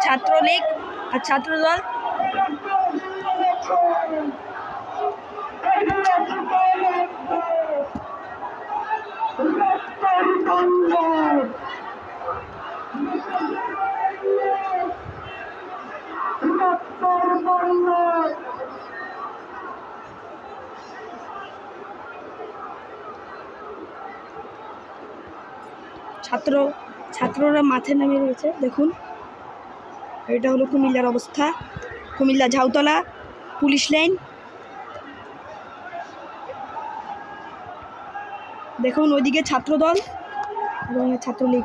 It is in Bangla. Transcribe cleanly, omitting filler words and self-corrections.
ছাত্রলীগ আর ছাত্রদল ছাত্ররা মাঠে নেমে রয়েছে। দেখুন, এটা হলো কুমিল্লার অবস্থা। Comilla Jhautala police line. দেখুন ওইদিকে ছাত্রদল এবং ছাত্রলীগ।